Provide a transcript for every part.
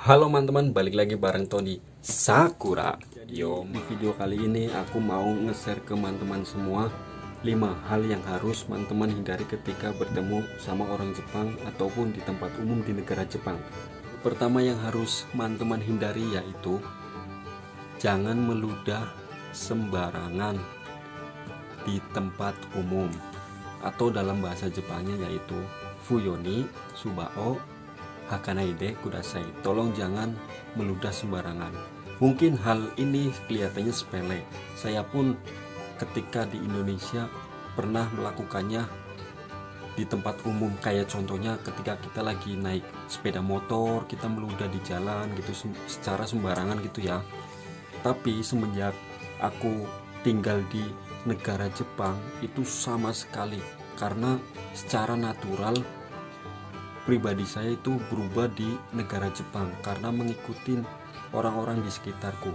Halo teman-teman, balik lagi bareng Tony Sakura. Yo, di video kali ini aku mau nge-share ke teman-teman semua 5 hal yang harus teman-teman hindari ketika bertemu sama orang Jepang ataupun di tempat umum di negara Jepang. Pertama yang harus teman-teman hindari yaitu jangan meludah sembarangan di tempat umum, atau dalam bahasa Jepangnya yaitu Fuyoni Subao Hakanaide Kudasai. Tolong jangan meludah sembarangan. Mungkin hal ini kelihatannya sepele. Saya pun ketika di Indonesia pernah melakukannya di tempat umum, kayak contohnya ketika kita lagi naik sepeda motor, kita meludah di jalan gitu secara sembarangan gitu ya. Tapi semenjak aku tinggal di negara Jepang itu sama sekali, karena secara natural pribadi saya itu berubah di negara Jepang karena mengikuti orang-orang di sekitarku.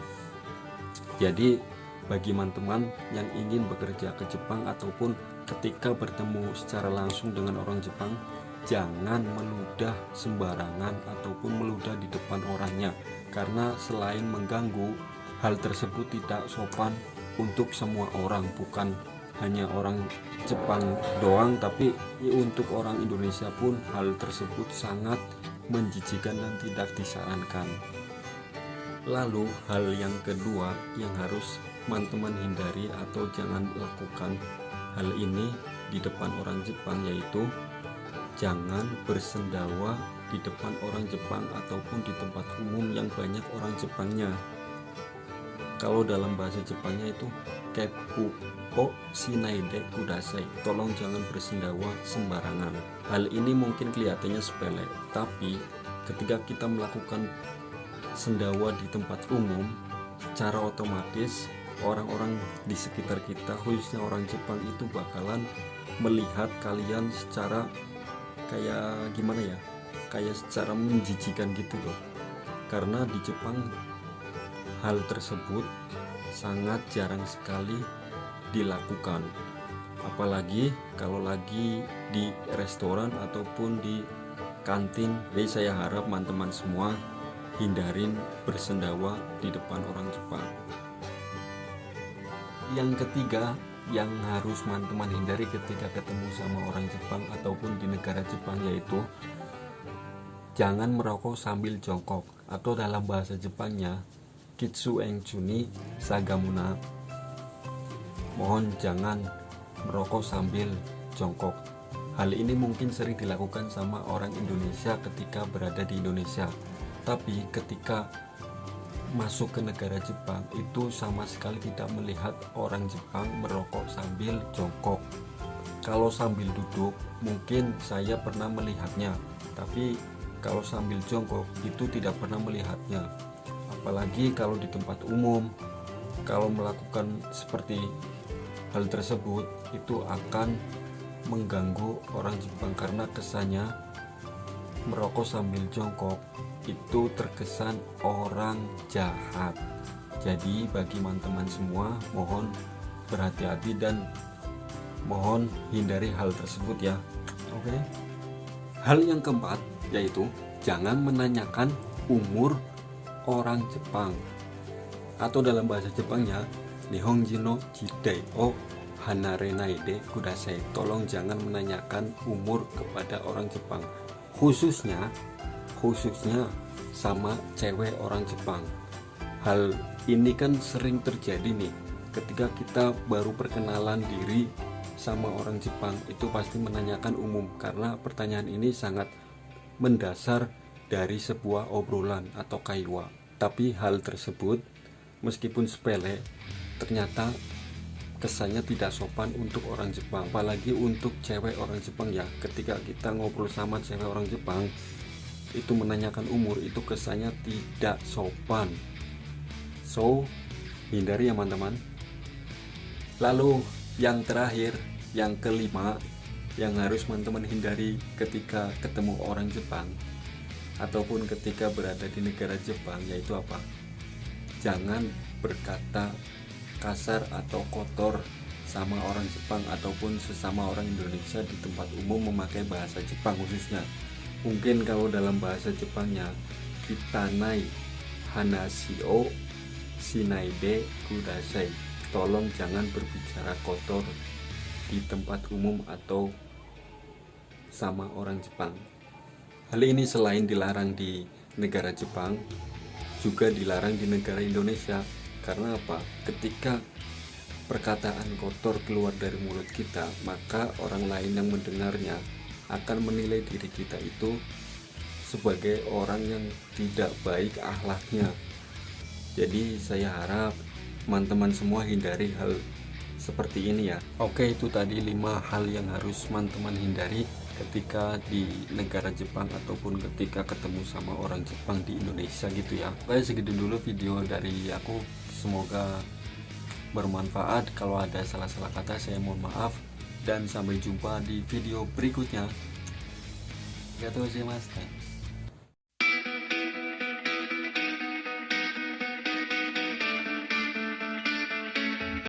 Jadi bagi teman-teman yang ingin bekerja ke Jepang ataupun ketika bertemu secara langsung dengan orang Jepang, jangan meludah sembarangan ataupun meludah di depan orangnya, karena selain mengganggu, hal tersebut tidak sopan untuk semua orang, bukan hanya orang Jepang doang, tapi untuk orang Indonesia pun hal tersebut sangat menjijikan dan tidak disarankan. Lalu hal yang kedua yang harus teman-teman hindari atau jangan lakukan hal ini di depan orang Jepang, yaitu jangan bersendawa di depan orang Jepang ataupun di tempat umum yang banyak orang Jepangnya. Kalau dalam bahasa Jepangnya itu kepu o shinaide kudasai. Tolong jangan bersendawa sembarangan. Hal ini mungkin kelihatannya sepele, tapi ketika kita melakukan sendawa di tempat umum, secara otomatis orang-orang di sekitar kita, khususnya orang Jepang, itu bakalan melihat kalian secara kayak gimana ya, kayak secara menjijikan gitu loh. Karena di Jepang hal tersebut sangat jarang sekali dilakukan, apalagi kalau lagi di restoran ataupun di kantin. Jadi saya harap teman-teman semua hindarin bersendawa di depan orang Jepang. Yang ketiga yang harus teman-teman hindari ketika ketemu sama orang Jepang ataupun di negara Jepang, yaitu jangan merokok sambil jongkok, atau dalam bahasa Jepangnya Kitsuenchu ni Sagamuna. Mohon jangan merokok sambil jongkok. Hal ini mungkin sering dilakukan sama orang Indonesia ketika berada di Indonesia, tapi ketika masuk ke negara Jepang itu sama sekali tidak melihat orang Jepang merokok sambil jongkok. Kalau sambil duduk mungkin saya pernah melihatnya, tapi kalau sambil jongkok itu tidak pernah melihatnya. Apalagi kalau di tempat umum, kalau melakukan seperti hal tersebut itu akan mengganggu orang Jepang, karena kesannya merokok sambil jongkok itu terkesan orang jahat. Jadi bagi teman-teman semua mohon berhati-hati dan mohon hindari hal tersebut ya. Oke. Hal yang keempat yaitu jangan menanyakan umur orang Jepang, atau dalam bahasa Jepangnya Nihonjin no jidai o hanarenaide kudasai. Tolong jangan menanyakan umur kepada orang Jepang, khususnya sama cewek orang Jepang. Hal ini kan sering terjadi nih, ketika kita baru perkenalan diri sama orang Jepang itu pasti menanyakan umum, karena pertanyaan ini sangat mendasar dari sebuah obrolan atau kaiwa. Tapi hal tersebut meskipun sepele, ternyata kesannya tidak sopan untuk orang Jepang, apalagi untuk cewek orang Jepang ya. Ketika kita ngobrol sama cewek orang Jepang itu menanyakan umur, itu kesannya tidak sopan. So hindari ya teman-teman. Lalu yang terakhir, yang kelima yang harus teman-teman hindari ketika ketemu orang Jepang ataupun ketika berada di negara Jepang, yaitu apa? Jangan berkata kasar atau kotor sama orang Jepang ataupun sesama orang Indonesia di tempat umum memakai bahasa Jepang khususnya. Mungkin kalau dalam bahasa Jepangnya Kitanai Hanasi o Shinai de Kudasai. Tolong jangan berbicara kotor di tempat umum atau sama orang Jepang. Hal ini selain dilarang di negara Jepang, juga dilarang di negara Indonesia. Karena apa? Ketika perkataan kotor keluar dari mulut kita, maka orang lain yang mendengarnya akan menilai diri kita itu sebagai orang yang tidak baik akhlaknya. Jadi saya harap teman-teman semua hindari hal seperti ini ya. Oke, itu tadi 5 hal yang harus teman-teman hindari ketika di negara Jepang ataupun ketika ketemu sama orang Jepang di Indonesia gitu ya. Oke, segitu dulu video dari aku. Semoga bermanfaat. Kalau ada salah-salah kata saya mohon maaf, dan sampai jumpa di video berikutnya. Gatou gozaimasu.